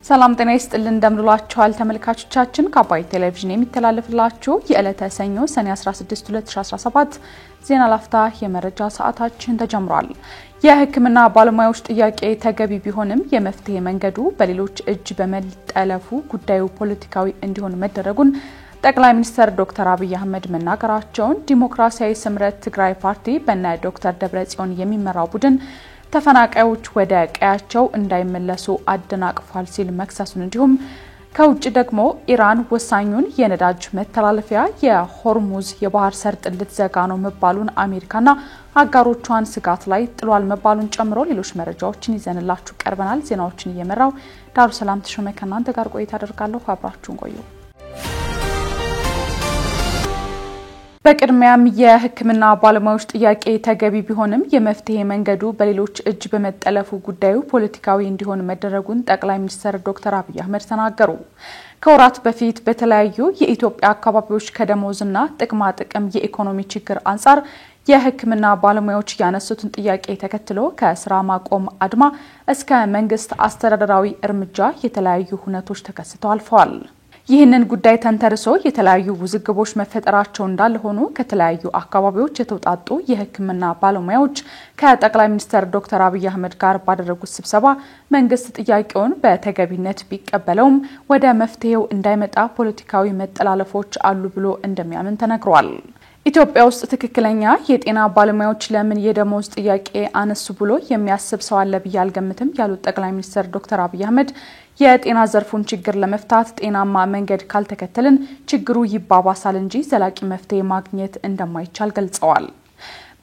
ሰላም ጤና ይስጥልን እንደምንላችኋል ተመልካቾቻችን ከአባይ ቴሌቪዥን የሚተላለፍላችሁ የዕለተ ሰኞ ሰኔ 16 2017 ዜና ላፍታ የመረጃ ሰዓታችን ተጀምሯል። የሕክምና ባለሙያዎች ጥያቄ ተገቢ ቢሆንም የመፍትሄ መንገዱ በሌሎች እጅ በመጠለፉ ጉዳዩ ፖለቲካዊ እንዲሆን መደረጉን ጠቅላይ ሚኒስትር ዶክተር አብይ አህመድ መናገራቸውን ዲሞክራሲያዊ ስምረት ትግራይ ፓርቲ በእነ ዶክተር ደብረጽዮን የሚመራው ቡድን ተፈናቃዮች ወደ ቀያቸው እንዳይመለሱ አደናቅፏል ሲል መክሰሱን እንዲሁም ከውጭ ደግሞ ኢራን ወሳኙን የነዳጅ መተላለፊያ የሆርሙዝ የባህር ሰርጥ ልትዘጋ ነው መባሉን አሜሪካና አጋሮቿን ስጋት ላይ ጥሏል መባሉን ጨምሮ ሌሎች መረጃዎችን ይዘንላችሁ ቀርበናል። ዜናዎችን እየመራው ዳሩ ሰላም ተሾመ ከናንተ ጋር ቆይታ አደርጋለሁ። አብራችሁን ቆዩ። በቅድሚያም የሕክምና ባለሙያዎች ጥያቄ ተገቢ ቢሆንም የመፍትሄ መንገዱ በሌሎች እጅ በመጠለፉ ጉዳዩ ፖለቲካዊ እንዲሆን መደረጉን ጠቅላይ ሚኒስትር ዶክተር አብይ አህመድ ተናገሩ። ከወራት በፊት በተለያዩ የኢትዮጵያ አካባቢዎች ከደሞዝና ጥቅማ ጥቅም የኢኮኖሚ ችግር አንጻር የሕክምና ባለሙያዎች ያነሱትን ጥያቄ ተከትሎ ከስራ ማቆም አድማ እስከ መንግስት አስተዳደራዊ እርምጃ የተለያዩ ሁነቶች ተከስተው አልፈዋል። ይህንን ጉዳይ ተንተርሶ የተለያዩ ውዝግቦች መፈጠራቸው እንዳለ ሆኖ ከተለያዩ አካባቢዎች የተውጣጡ የሕክምና ባለሙያዎች ከጠቅላይ ሚኒስትር ዶክተር አብይ አህመድ ጋር ባደረጉት ስብሰባ መንግስት ጥያቄውን በተገቢነት ቢቀበለውም ወደ መፍትሄው እንዳይመጣ ፖለቲካዊ መጠላለፎች አሉ ብሎ እንደሚያምን ተነግሯል። ኢትዮጵያ ውስጥ ትክክለኛ የጤና ባለሙያዎች ለምን የደሞዝ ጥያቄ አነሱ ብሎ የሚያስብ ሰው አለ ብዬ አልገምትም ያሉት ጠቅላይ ሚኒስትር ዶክተር አብይ አህመድ የጤና ዘርፉን ችግር ለመፍታት ጤናማ መንገድ ካልተከተልን ችግሩ ይባባሳል እንጂ ዘላቂ መፍትሄ ማግኘት እንደማይቻል ገልጸዋል።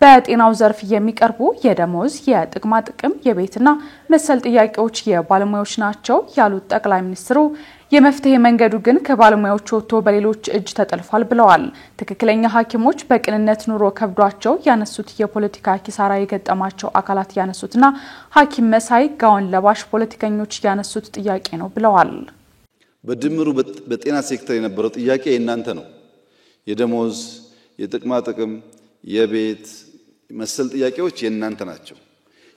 በጤናው ዘርፍ የሚቀርቡ የደሞዝ፣ የጥቅማ ጥቅም፣ የቤትና መሰል ጥያቄዎች የባለሙያዎች ናቸው ያሉት ጠቅላይ ሚኒስትሩ የመፍትሄ መንገዱ ግን ከባለሙያዎች ወጥቶ በሌሎች እጅ ተጠልፏል ብለዋል። ትክክለኛ ሐኪሞች በቅንነት ኑሮ ከብዷቸው ያነሱት የፖለቲካ ኪሳራ የገጠማቸው አካላት ያነሱትና ሐኪም መሳይ ጋውን ለባሽ ፖለቲከኞች ያነሱት ጥያቄ ነው ብለዋል። በድምሩ በጤና ሴክተር የነበረው ጥያቄ የእናንተ ነው። የደሞዝ፣ የጥቅማ ጥቅም፣ የቤት መሰል ጥያቄዎች የእናንተ ናቸው።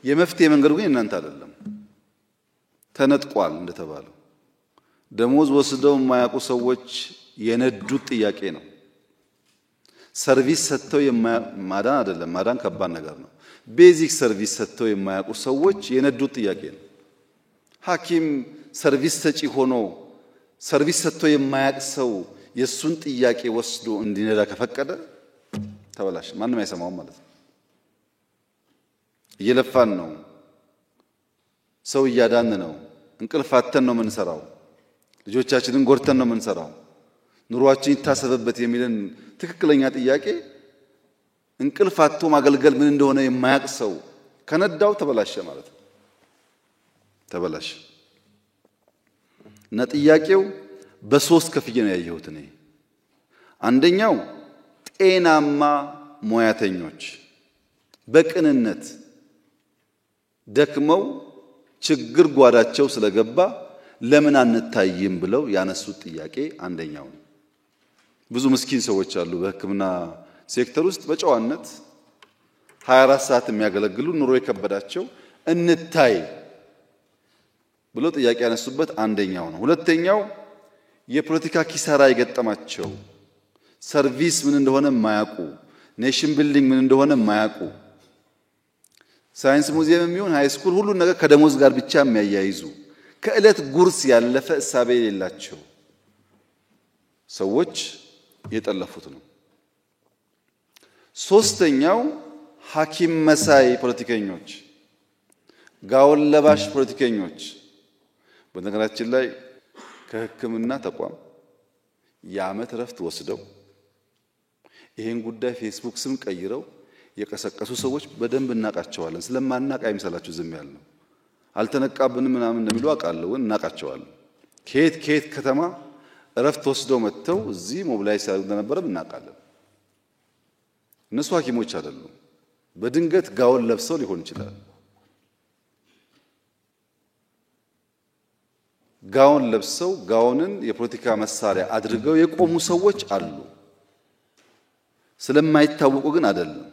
የመፍትሄ መንገዱ ግን የእናንተ አይደለም። ተነጥቋል እንደተባለው ደሞዝ ወስደው የማያውቁ ሰዎች የነዱት ጥያቄ ነው። ሰርቪስ ሰጥተው ማዳን አይደለም፣ ማዳን ከባድ ነገር ነው። ቤዚክ ሰርቪስ ሰጥተው የማያውቁ ሰዎች የነዱት ጥያቄ ነው። ሐኪም ሰርቪስ ሰጪ ሆኖ ሰርቪስ ሰጥተው የማያውቅ ሰው የሱን ጥያቄ ወስዶ እንዲነዳ ከፈቀደ ተበላሽ፣ ማንም አይሰማውም ማለት ነው። እየለፋን ነው፣ ሰው እያዳን ነው፣ እንቅልፋተን ነው የምንሰራው፣ ልጆቻችንን ጎርተን ነው የምንሰራው፣ ኑሯችን ይታሰብበት የሚልን ትክክለኛ ጥያቄ እንቅልፋቶ ማገልገል ምን እንደሆነ የማያውቅ ሰው ከነዳው ተበላሸ ማለት ነው። ተበላሸ እና ጥያቄው በሶስት ከፍዬ ነው ያየሁት እኔ። አንደኛው ጤናማ ሙያተኞች በቅንነት ደክመው ችግር ጓዳቸው ስለገባ ለምን አንታይም ብለው ያነሱት ጥያቄ አንደኛው ነው። ብዙ ምስኪን ሰዎች አሉ በሕክምና ሴክተር ውስጥ በጨዋነት 24 ሰዓት የሚያገለግሉ ኑሮ የከበዳቸው እንታይ ብለው ጥያቄ ያነሱበት አንደኛው ነው። ሁለተኛው የፖለቲካ ኪሳራ የገጠማቸው ሰርቪስ ምን እንደሆነ የማያውቁ፣ ኔሽን ቢልዲንግ ምን እንደሆነ የማያውቁ፣ ሳይንስ ሙዚየም የሚሆን ሃይ ስኩል ሁሉ ነገር ከደሞዝ ጋር ብቻ የሚያያይዙ ከእለት ጉርስ ያለፈ እሳቤ የሌላቸው ሰዎች የጠለፉት ነው። ሶስተኛው ሐኪም መሳይ ፖለቲከኞች፣ ጋውን ለባሽ ፖለቲከኞች። በነገራችን ላይ ከሕክምና ተቋም የዓመት ረፍት ወስደው ይሄን ጉዳይ ፌስቡክ ስም ቀይረው የቀሰቀሱ ሰዎች በደንብ እናቃቸዋለን። ስለማናቅ አይምሰላችሁ ዝም ያልነው አልተነቃብንም ምናምን እንደሚሉ አቃለው እናቃቸዋለን። ከየት ከተማ ረፍት ወስደው መጥተው እዚህ ሞብላይዝ ያደርጉ እንደነበረ እናቃለን። እነሱ ሐኪሞች አይደሉም። በድንገት ጋውን ለብሰው ሊሆን ይችላል። ጋውን ለብሰው ጋውንን የፖለቲካ መሳሪያ አድርገው የቆሙ ሰዎች አሉ። ስለማይታወቁ ግን አይደለም።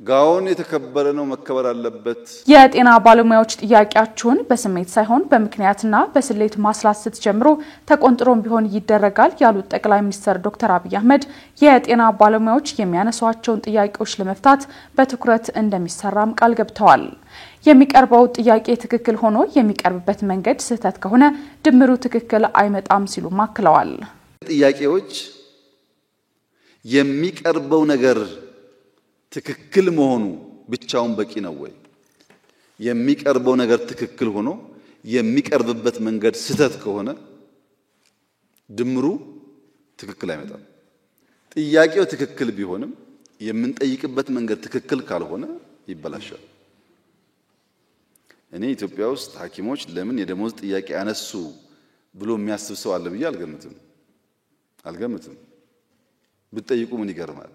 ጋውን የተከበረ ነው መከበር አለበት። የጤና ባለሙያዎች ጥያቄያችሁን በስሜት ሳይሆን በምክንያትና በስሌት ማስላት ስትጀምሩ ተቆንጥሮም ቢሆን ይደረጋል ያሉት ጠቅላይ ሚኒስትር ዶክተር አብይ አህመድ የጤና ባለሙያዎች የሚያነሷቸውን ጥያቄዎች ለመፍታት በትኩረት እንደሚሰራም ቃል ገብተዋል። የሚቀርበው ጥያቄ ትክክል ሆኖ የሚቀርብበት መንገድ ስህተት ከሆነ ድምሩ ትክክል አይመጣም ሲሉ ማክለዋል። ጥያቄዎች የሚቀርበው ነገር ትክክል መሆኑ ብቻውን በቂ ነው ወይ? የሚቀርበው ነገር ትክክል ሆኖ የሚቀርብበት መንገድ ስህተት ከሆነ ድምሩ ትክክል አይመጣም። ጥያቄው ትክክል ቢሆንም የምንጠይቅበት መንገድ ትክክል ካልሆነ ይበላሻል። እኔ ኢትዮጵያ ውስጥ ሐኪሞች ለምን የደሞዝ ጥያቄ አነሱ ብሎ የሚያስብ ሰው አለ ብዬ አልገምትም። ብትጠይቁ ምን ይገርማል?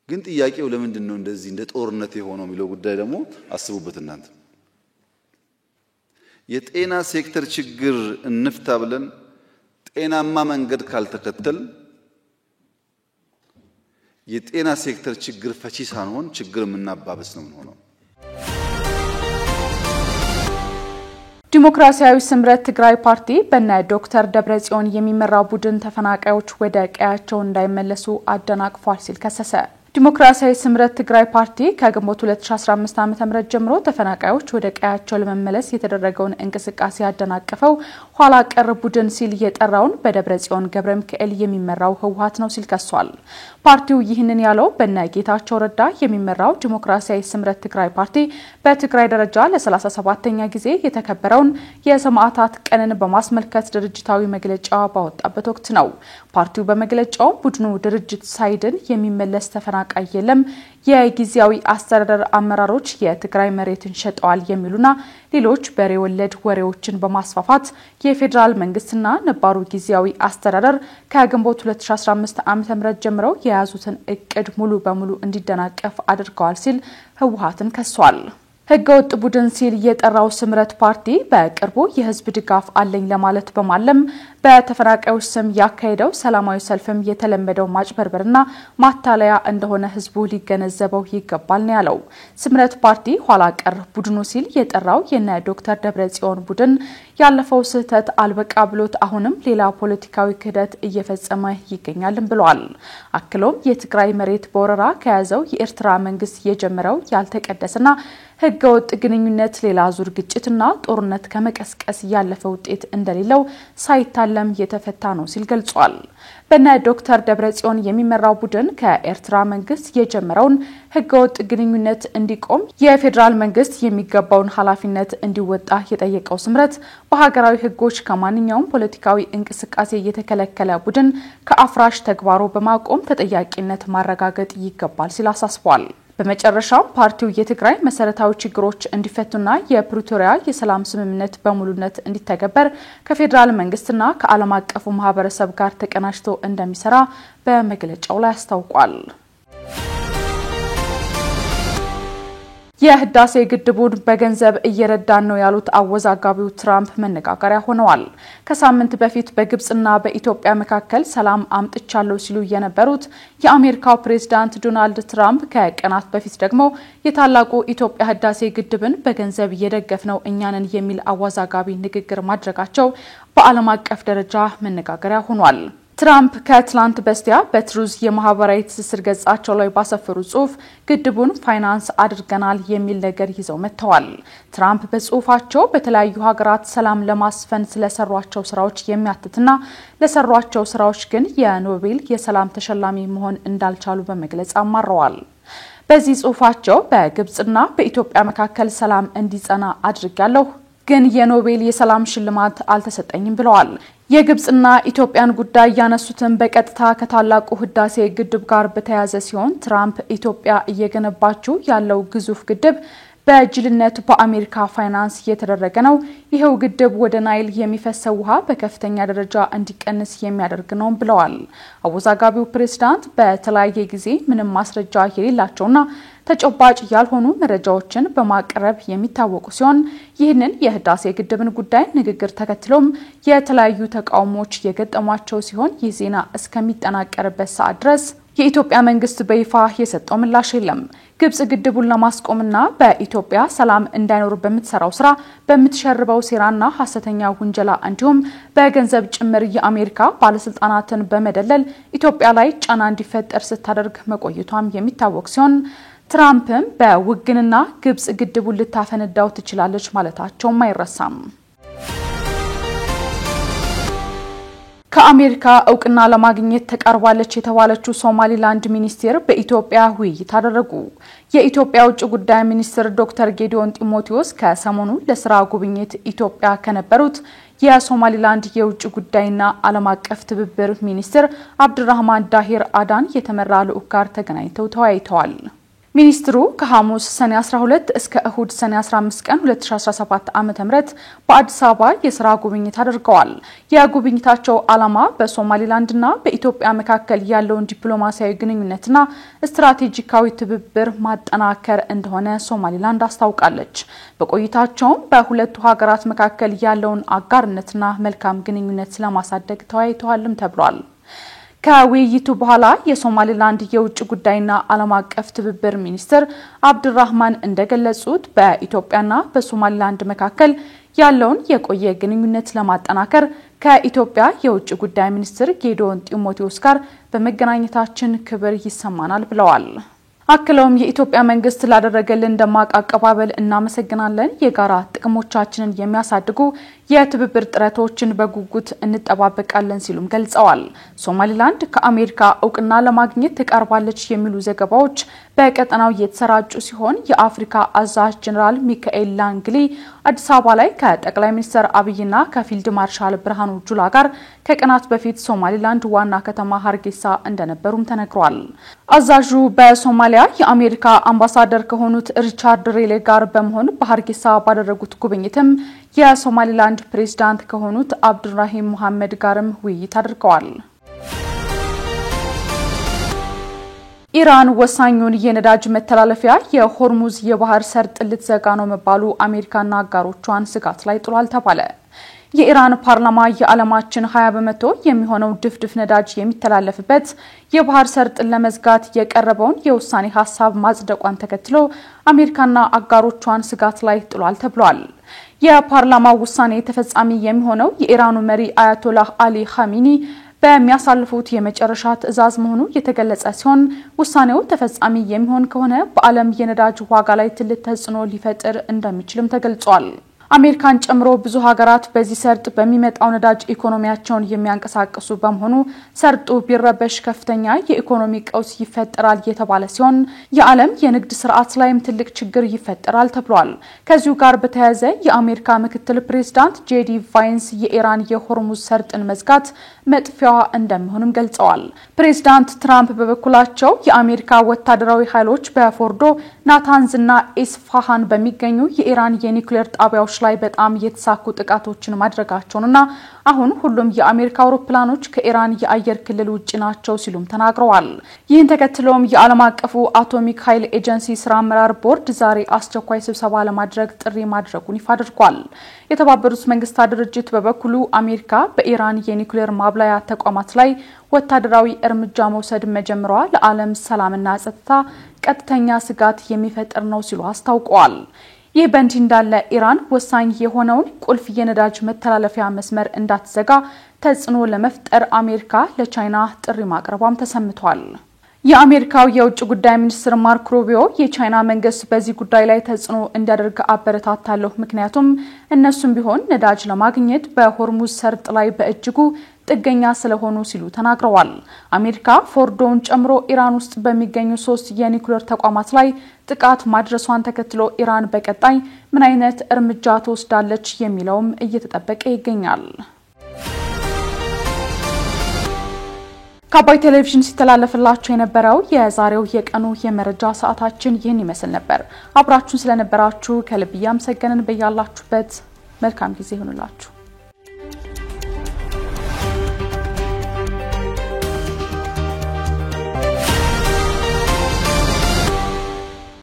ግን ጥያቄው ለምንድን ነው እንደዚህ እንደ ጦርነት የሆነው የሚለው ጉዳይ ደግሞ አስቡበት እናንተ። የጤና ሴክተር ችግር እንፍታ ብለን ጤናማ መንገድ ካልተከተል የጤና ሴክተር ችግር ፈቺ ሳንሆን ችግር የምናባብስ ነው የምንሆነው። ዲሞክራሲያዊ ስምረት ትግራይ ፓርቲ በእነ ዶክተር ደብረጽዮን የሚመራው ቡድን ተፈናቃዮች ወደ ቀያቸው እንዳይመለሱ አደናቅፏል ሲል ከሰሰ። ዲሞክራሲያዊ ስምረት ትግራይ ፓርቲ ከግንቦት 2015 ዓ.ም ጀምሮ ተፈናቃዮች ወደ ቀያቸው ለመመለስ የተደረገውን እንቅስቃሴ ያደናቀፈው ኋላ ቀር ቡድን ሲል የጠራውን በደብረጽዮን ገብረ ሚካኤል የሚመራው ህወሓት ነው ሲል ከሷል። ፓርቲው ይህንን ያለው በእነ ጌታቸው ረዳ የሚመራው ዲሞክራሲያዊ ስምረት ትግራይ ፓርቲ በትግራይ ደረጃ ለ37ኛ ጊዜ የተከበረውን የሰማዕታት ቀንን በማስመልከት ድርጅታዊ መግለጫ ባወጣበት ወቅት ነው። ፓርቲው በመግለጫው ቡድኑ ድርጅት ሳይድን የሚመለስ ተፈናቃይ የለም፣ የጊዜያዊ አስተዳደር አመራሮች የትግራይ መሬትን ሸጠዋል የሚሉና ሌሎች በሬ ወለድ ወሬዎችን በማስፋፋት የፌደራል መንግስትና ነባሩ ጊዜያዊ አስተዳደር ከግንቦት 2015 ዓ.ም ጀምሮ የያዙትን እቅድ ሙሉ በሙሉ እንዲደናቀፍ አድርገዋል ሲል ህወሓትን ከሷል። ህገወጥ ቡድን ሲል የጠራው ስምረት ፓርቲ በቅርቡ የህዝብ ድጋፍ አለኝ ለማለት በማለም በተፈናቃዮች ስም ያካሄደው ሰላማዊ ሰልፍም የተለመደው ማጭበርበርና ማታለያ እንደሆነ ህዝቡ ሊገነዘበው ይገባል ነው ያለው። ስምረት ፓርቲ ኋላ ቀር ቡድኑ ሲል የጠራው የነ ዶክተር ደብረጽዮን ቡድን ያለፈው ስህተት አልበቃ ብሎት አሁንም ሌላ ፖለቲካዊ ክህደት እየፈጸመ ይገኛልም ብለዋል። አክሎም የትግራይ መሬት በወረራ ከያዘው የኤርትራ መንግስት የጀመረው ያልተቀደሰና ህገወጥ ግንኙነት ሌላ ዙር ግጭትና ጦርነት ከመቀስቀስ ያለፈ ውጤት እንደሌለው ሳይታለም የተፈታ ነው ሲል ገልጿል። በነ ዶክተር ደብረጽዮን የሚመራው ቡድን ከኤርትራ መንግስት የጀመረውን ህገወጥ ግንኙነት እንዲቆም የፌደራል መንግስት የሚገባውን ኃላፊነት እንዲወጣ የጠየቀው ስምረት በሀገራዊ ህጎች ከማንኛውም ፖለቲካዊ እንቅስቃሴ የተከለከለ ቡድን ከአፍራሽ ተግባሩ በማቆም ተጠያቂነት ማረጋገጥ ይገባል ሲል አሳስቧል። በመጨረሻው ፓርቲው የትግራይ መሰረታዊ ችግሮች እንዲፈቱና የፕሪቶሪያ የሰላም ስምምነት በሙሉነት እንዲተገበር ከፌደራል መንግስትና ከዓለም አቀፉ ማህበረሰብ ጋር ተቀናጅቶ እንደሚሰራ በመግለጫው ላይ አስታውቋል። የህዳሴ ግድቡን በገንዘብ እየረዳን ነው ያሉት አወዛጋቢው ትራምፕ መነጋገሪያ ሆነዋል። ከሳምንት በፊት በግብጽና በኢትዮጵያ መካከል ሰላም አምጥቻለሁ ሲሉ የነበሩት የአሜሪካው ፕሬዝዳንት ዶናልድ ትራምፕ ከቀናት በፊት ደግሞ የታላቁ ኢትዮጵያ ህዳሴ ግድብን በገንዘብ እየደገፍነው እኛንን የሚል አወዛጋቢ ንግግር ማድረጋቸው በዓለም አቀፍ ደረጃ መነጋገሪያ ሆኗል። ትራምፕ ከትላንት በስቲያ በትሩዝ የማህበራዊ ትስስር ገጻቸው ላይ ባሰፈሩ ጽሁፍ ግድቡን ፋይናንስ አድርገናል የሚል ነገር ይዘው መጥተዋል። ትራምፕ በጽሁፋቸው በተለያዩ ሀገራት ሰላም ለማስፈን ስለሰሯቸው ስራዎች የሚያትትና ለሰሯቸው ስራዎች ግን የኖቤል የሰላም ተሸላሚ መሆን እንዳልቻሉ በመግለጽ አማረዋል። በዚህ ጽሁፋቸው በግብጽና በኢትዮጵያ መካከል ሰላም እንዲጸና አድርጋለሁ ግን የኖቤል የሰላም ሽልማት አልተሰጠኝም ብለዋል። የግብጽና ኢትዮጵያን ጉዳይ ያነሱትን በቀጥታ ከታላቁ ህዳሴ ግድብ ጋር በተያያዘ ሲሆን ትራምፕ ኢትዮጵያ እየገነባችው ያለው ግዙፍ ግድብ በጅልነት በአሜሪካ ፋይናንስ እየተደረገ ነው፣ ይሄው ግድብ ወደ ናይል የሚፈሰው ውሃ በከፍተኛ ደረጃ እንዲቀንስ የሚያደርግ ነው ብለዋል። አወዛጋቢው ፕሬዝዳንት በተለያየ ጊዜ ምንም ማስረጃ የሌላቸውና ተጨባጭ ያልሆኑ መረጃዎችን በማቅረብ የሚታወቁ ሲሆን ይህንን የህዳሴ ግድብን ጉዳይ ንግግር ተከትሎም የተለያዩ ተቃውሞዎች የገጠሟቸው ሲሆን ይህ ዜና እስከሚጠናቀርበት ሰዓት ድረስ የኢትዮጵያ መንግስት በይፋ የሰጠው ምላሽ የለም። ግብጽ ግድቡን ለማስቆምና በኢትዮጵያ ሰላም እንዳይኖር በምትሰራው ስራ በምትሸርበው ሴራና ሐሰተኛ ውንጀላ እንዲሁም በገንዘብ ጭምር የአሜሪካ ባለስልጣናትን በመደለል ኢትዮጵያ ላይ ጫና እንዲፈጠር ስታደርግ መቆየቷም የሚታወቅ ሲሆን ትራምፕም በውግንና ግብጽ ግድቡን ልታፈነዳው ትችላለች ማለታቸውም አይረሳም። ከአሜሪካ እውቅና ለማግኘት ተቃርባለች የተባለችው ሶማሊላንድ ሚኒስቴር በኢትዮጵያ ውይይት አደረጉ። የኢትዮጵያ ውጭ ጉዳይ ሚኒስትር ዶክተር ጌዲዮን ጢሞቴዎስ ከሰሞኑ ለስራ ጉብኝት ኢትዮጵያ ከነበሩት የሶማሊላንድ የውጭ ጉዳይና ዓለም አቀፍ ትብብር ሚኒስትር አብዱራህማን ዳሂር አዳን የተመራ ልዑክ ጋር ተገናኝተው ተወያይተዋል። ሚኒስትሩ ከሐሙስ ሰኔ 12 እስከ እሁድ ሰኔ 15 ቀን 2017 ዓ.ም በአዲስ አበባ የሥራ ጉብኝት አድርገዋል። የጉብኝታቸው ዓላማ በሶማሊላንድና በኢትዮጵያ መካከል ያለውን ዲፕሎማሲያዊ ግንኙነትና ስትራቴጂካዊ ትብብር ማጠናከር እንደሆነ ሶማሊላንድ አስታውቃለች። በቆይታቸውም በሁለቱ ሀገራት መካከል ያለውን አጋርነትና መልካም ግንኙነት ለማሳደግ ተወያይተዋልም ተብሏል። ከውይይቱ በኋላ የሶማሊላንድ የውጭ ጉዳይና ዓለም አቀፍ ትብብር ሚኒስትር አብዱራህማን እንደገለጹት በኢትዮጵያና በሶማሊላንድ መካከል ያለውን የቆየ ግንኙነት ለማጠናከር ከኢትዮጵያ የውጭ ጉዳይ ሚኒስትር ጌዲዮን ጢሞቴዎስ ጋር በመገናኘታችን ክብር ይሰማናል ብለዋል። አክለውም የኢትዮጵያ መንግስት ላደረገልን ደማቅ አቀባበል እናመሰግናለን። የጋራ ጥቅሞቻችንን የሚያሳድጉ የትብብር ጥረቶችን በጉጉት እንጠባበቃለን ሲሉም ገልጸዋል። ሶማሊላንድ ከአሜሪካ እውቅና ለማግኘት ተቃርባለች የሚሉ ዘገባዎች በቀጠናው የተሰራጩ ሲሆን የአፍሪካ አዛዥ ጀነራል ሚካኤል ላንግሊ አዲስ አበባ ላይ ከጠቅላይ ሚኒስትር አብይና ከፊልድ ማርሻል ብርሃኑ ጁላ ጋር ከቀናት በፊት ሶማሊላንድ ዋና ከተማ ሀርጌሳ እንደነበሩም ተነግሯል። አዛዡ በሶማሊያ የአሜሪካ አምባሳደር ከሆኑት ሪቻርድ ሬሌ ጋር በመሆን በሀርጌሳ ባደረጉት ጉብኝትም የሶማሊላንድ ፕሬዝዳንት ከሆኑት አብዱራሂም መሐመድ ጋርም ውይይት አድርገዋል። ኢራን ወሳኙን የነዳጅ መተላለፊያ የሆርሙዝ የባህር ሰርጥ ልትዘጋ ነው መባሉ አሜሪካና አጋሮቿን ስጋት ላይ ጥሏል ተባለ። የኢራን ፓርላማ የዓለማችን 20% የሚሆነው ድፍድፍ ነዳጅ የሚተላለፍበት የባህር ሰርጥን ለመዝጋት የቀረበውን የውሳኔ ሐሳብ ማጽደቋን ተከትሎ አሜሪካና አጋሮቿን ስጋት ላይ ጥሏል ተብሏል። የፓርላማው ውሳኔ ተፈጻሚ የሚሆነው የኢራኑ መሪ አያቶላህ አሊ ኻሜኒ በሚያሳልፉት የመጨረሻ ትዕዛዝ መሆኑ የተገለጸ ሲሆን ውሳኔው ተፈጻሚ የሚሆን ከሆነ በዓለም የነዳጅ ዋጋ ላይ ትልቅ ተጽዕኖ ሊፈጥር እንደሚችልም ተገልጿል። አሜሪካን ጨምሮ ብዙ ሀገራት በዚህ ሰርጥ በሚመጣው ነዳጅ ኢኮኖሚያቸውን የሚያንቀሳቅሱ በመሆኑ ሰርጡ ቢረበሽ ከፍተኛ የኢኮኖሚ ቀውስ ይፈጠራል የተባለ ሲሆን የዓለም የንግድ ስርዓት ላይም ትልቅ ችግር ይፈጠራል ተብሏል። ከዚሁ ጋር በተያያዘ የአሜሪካ ምክትል ፕሬዝዳንት ጄዲ ቫይንስ የኢራን የሆርሙዝ ሰርጥን መዝጋት መጥፊያዋ እንደሚሆንም ገልጸዋል። ፕሬዝዳንት ትራምፕ በበኩላቸው የአሜሪካ ወታደራዊ ኃይሎች በፎርዶ ናታንዝና ኢስፋሃን በሚገኙ የኢራን የኒውክሌር ጣቢያዎች ላይ በጣም የተሳኩ ጥቃቶችን ማድረጋቸውንና አሁን ሁሉም የአሜሪካ አውሮፕላኖች ከኢራን የአየር ክልል ውጪ ናቸው ሲሉም ተናግረዋል። ይህን ተከትሎም የዓለም አቀፉ አቶሚክ ኃይል ኤጀንሲ ስራ አመራር ቦርድ ዛሬ አስቸኳይ ስብሰባ ለማድረግ ጥሪ ማድረጉን ይፋ አድርጓል። የተባበሩት መንግስታት ድርጅት በበኩሉ አሜሪካ በኢራን የኒውክሌር ማብላያ ተቋማት ላይ ወታደራዊ እርምጃ መውሰድ መጀመሯ ለዓለም ሰላምና ጸጥታ ቀጥተኛ ስጋት የሚፈጥር ነው ሲሉ አስታውቀዋል። ይህ በእንዲህ እንዳለ ኢራን ወሳኝ የሆነውን ቁልፍ የነዳጅ መተላለፊያ መስመር እንዳትዘጋ ተጽዕኖ ለመፍጠር አሜሪካ ለቻይና ጥሪ ማቅረቧም ተሰምቷል። የአሜሪካው የውጭ ጉዳይ ሚኒስትር ማርክ ሩቢዮ የቻይና መንግስት በዚህ ጉዳይ ላይ ተጽዕኖ እንዲያደርግ አበረታታለሁ፣ ምክንያቱም እነሱም ቢሆን ነዳጅ ለማግኘት በሆርሙዝ ሰርጥ ላይ በእጅጉ ጥገኛ ስለሆኑ ሲሉ ተናግረዋል። አሜሪካ ፎርዶን ጨምሮ ኢራን ውስጥ በሚገኙ 3 የኒውክሌር ተቋማት ላይ ጥቃት ማድረሷን ተከትሎ ኢራን በቀጣይ ምን አይነት እርምጃ ትወስዳለች የሚለውም እየተጠበቀ ይገኛል። ከአባይ ቴሌቪዥን ሲተላለፍላችሁ የነበረው የዛሬው የቀኑ የመረጃ ሰዓታችን ይህን ይመስል ነበር። አብራችሁን ስለነበራችሁ ከልብ ያመሰግንን። በያላችሁበት መልካም ጊዜ ይሁንላችሁ።